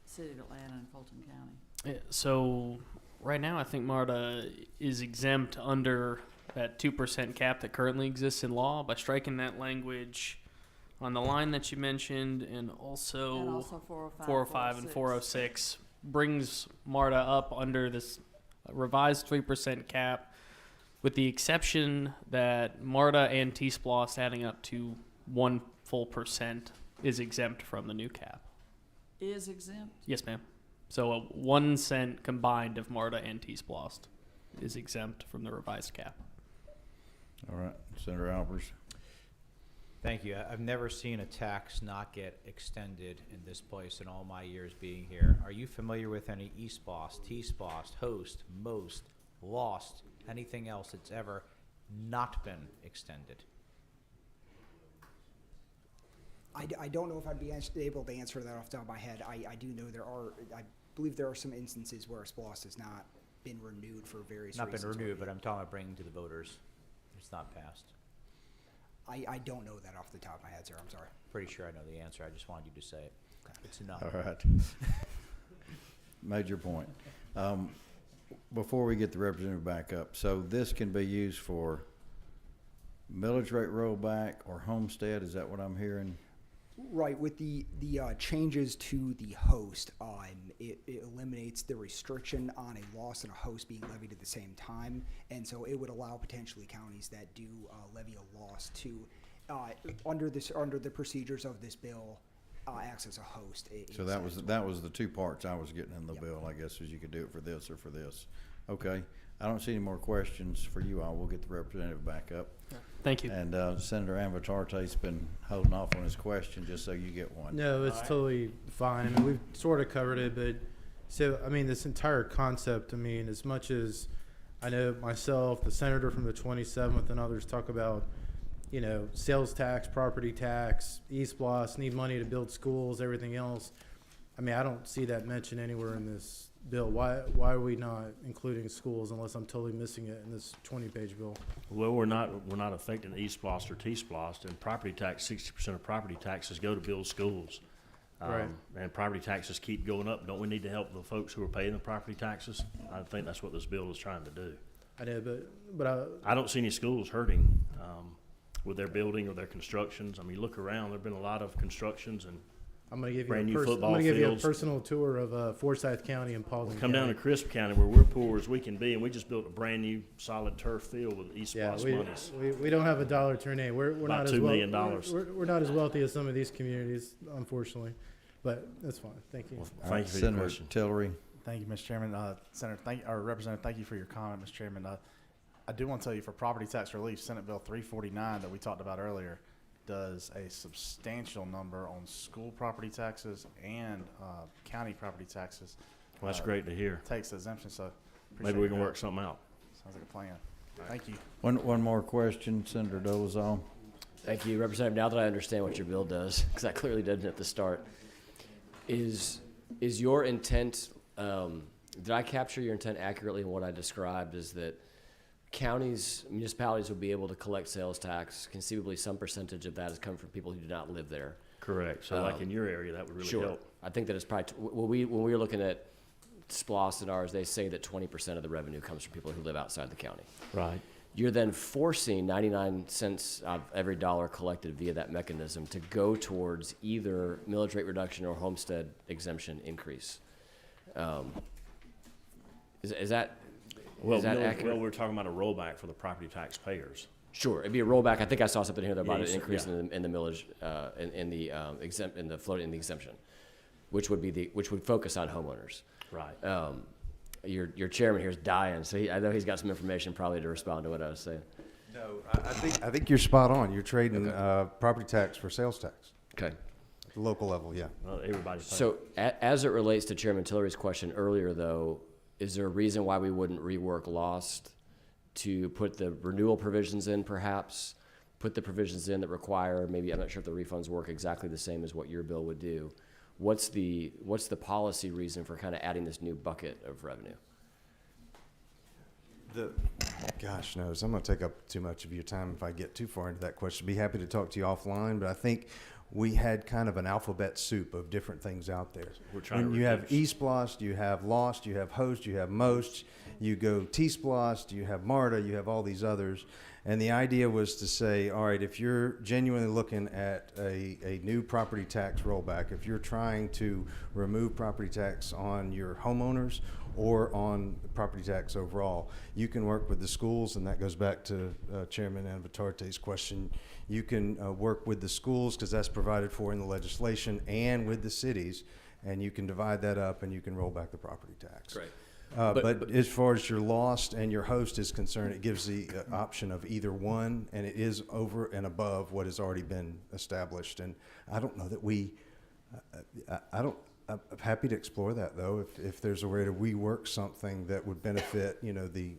the city of Atlanta and Fulton County? So right now, I think MARTA is exempt under that 2% cap that currently exists in law. By striking that language on the line that you mentioned, and also 405 and 406 brings MARTA up under this revised 3% cap, with the exception that MARTA and T-SPLOST adding up to 1 full percent is exempt from the new cap. Is exempt? Yes, ma'am. So a 1 cent combined of MARTA and T-SPLOST is exempt from the revised cap. All right, Senator Albers. Thank you. I've never seen a tax not get extended in this place in all my years being here. Are you familiar with any eSPOS, T-SPOS, Host, Most, Lost, anything else that's ever not been extended? I don't know if I'd be able to answer that off the top of my head. I do know I believe there are some instances where SPLOST has not been renewed for various Not reasons. been renewed, but I'm talking about bringing to the voters. It's not passed. I don't know that off the top of my head, sir. I'm sorry. Pretty sure I know the answer. I just wanted you to say it. It's enough. All right. Made your point. Before we get the representative back up, so this can be used for millage rate rollback or homestead, is that what I'm hearing? Right, with the changes to the host, it eliminates the restriction on a loss and a host being levied at the same time, and so it would allow potentially counties that do levy a loss to, under the procedures of this bill, access a host. So that was the two parts I was getting in the bill, I guess, was you could do it for this or for this. Okay, I don't see any more questions for you all. We'll get the representative back up. Thank you. And Senator Avatarte's been holding off on his question just so you get one. No, it's totally fine. I mean, we've sort of covered it, but so, I mean, this entire concept, I mean, as much as I know myself, the senator from the 27th and others talk about, you know, sales tax, property tax, ESPLOST, need money to build schools, everything else. I mean, I don't see that mentioned anywhere in this bill. Why are we not including schools unless I'm totally missing it in this 20-page bill? Well, we're not affecting ESPLOST or T-SPLOST, and property tax, 60% of property taxes go to build schools. Right. And property taxes keep going up. Don't we need to help the folks who are paying the property taxes? I think that's what this bill is trying to do. I know, but I don't see any schools hurting with their building or their constructions. I mean, look around. There've been a lot of constructions and I'm going to give brand you new football I'm going to give you a fields. personal tour of Forsyth County and Paulding Come down County. to Crisp County where we're poor as we can be, and we just built a brand new solid turf field with ESPLOST monies. we don't have a dollar to our name. We're About not $2 as million. we're not as wealthy as some of these communities, unfortunately. But that's fine. Thank you. Well, All thank right, you for your Senator question. Tillery. Thank you, Mr. Chairman. Senator, Representative, thank you for your comment, Mr. Chairman. I do want to tell you for property tax relief, Senate Bill 349 that we talked about earlier does a substantial number on school property taxes and county property taxes. Well, that's great to hear. Takes exemption, so Maybe we can work something out. Sounds like a plan. Thank you. One more question, Senator Dolezal. Thank you, Representative. Now that I understand what your bill does, because I clearly didn't at the start, is your intent, did I capture your intent accurately in what I described, is that municipalities will be able to collect sales tax, conceivably some percentage of that is coming from people who do not live there. Correct. So like in your area, that would really help. I think that it's probably, when we were looking at SPLOST and ours, they say that 20% of the revenue comes from people who live outside the county. Right. You're then forcing 99 cents of every dollar collected via that mechanism to go towards either millage rate reduction or homestead exemption increase. Is that accurate? Well, we're talking about a rollback for the property tax payers. Sure, it'd be a rollback. I think I saw something here about an Yeah, increase in the millage in the exemption, which would focus on homeowners. Right. Your chairman here is dying, so I know he's got some information probably to respond to what I was saying. No, I think you're spot on. You're trading property tax for sales tax. Okay. At the local level, yeah. Well, everybody's So as it relates to Chairman Tillery's question earlier, though, is there a reason why we wouldn't rework LOST to put the renewal provisions in, perhaps, put the provisions in that require, maybe, I'm not sure if the refunds work exactly the same as what your bill would do. What's the policy reason for kind of adding this new bucket of revenue? Gosh knows, I'm going to take up too much of your time if I get too far into that question. Be happy to talk to you offline, but I think we had kind of an alphabet soup of different things out there. We're trying when to you have reduce. ESPLOST, you have LOST, you have HOST, you have MOST, you go T-SPLOST, you have MARTA, you have all these others. And the idea was to say, all right, if you're genuinely looking at a new property tax rollback, if you're trying to remove property tax on your homeowners or on property tax overall, you can work with the schools, and that goes back to Chairman Avatarte's question. You can work with the schools because that's provided for in the legislation, and with the cities, and you can divide that up and you can roll back the property tax. Great. But as far as your LOST and your HOST is concerned, it gives the option of either one, and it is over and above what has already been established. And I don't know that I'm happy to explore that, though, if there's a way to rework something that would benefit, the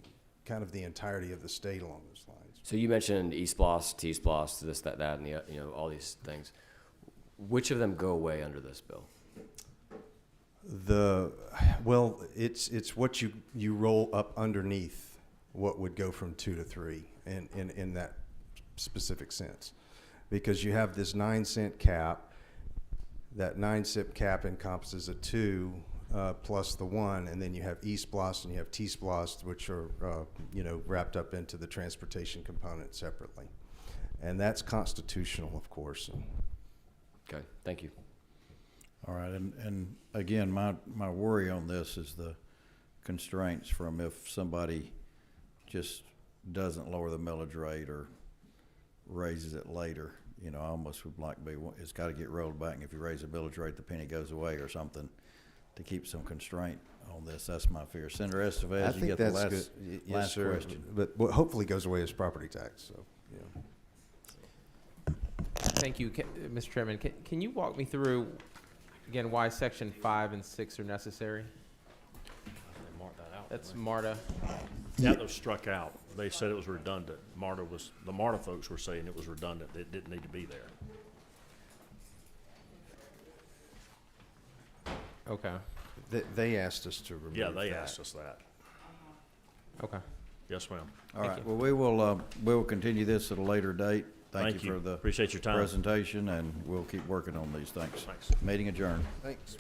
kind of the entirety of the state along those lines. So you mentioned ESPLOST, T-SPLOST, this, that, and the, all these things. Which of them go away under this bill? Well, it's what you roll up underneath what would go from 2 to 3 in that specific sense. Because you have this 9-cent cap. That 9-cent cap encompasses a 2 plus the 1, and then you have E-SPLOST and you have T-SPLOST, which are wrapped up into the transportation component separately. And that's constitutional, of course. Okay, thank you. All right, and again, my worry on this is the constraints from if somebody just doesn't lower the millage rate or raises it later. I almost would like it's got to get rolled back, and if you raise the millage rate, the penny goes away or something to keep some constraint on this. That's my fear. Senator Estevez, you get the last Yes, sir. question. But what hopefully goes away is property tax, so, Thank you, Mr. Chairman. Can you walk me through, again, why section 5 and 6 are necessary? That's MARTA. That was struck out. They said it was redundant. The MARTA folks were saying it was redundant. It didn't need to be there. Okay. They asked us to remove that. Yeah, they asked us that. Okay. Yes, ma'am. All right, well, we will continue this at a later date. Thank you you. for the Appreciate your time. presentation, and we'll keep working on these. Thanks. Thanks. Meeting adjourned. Thanks.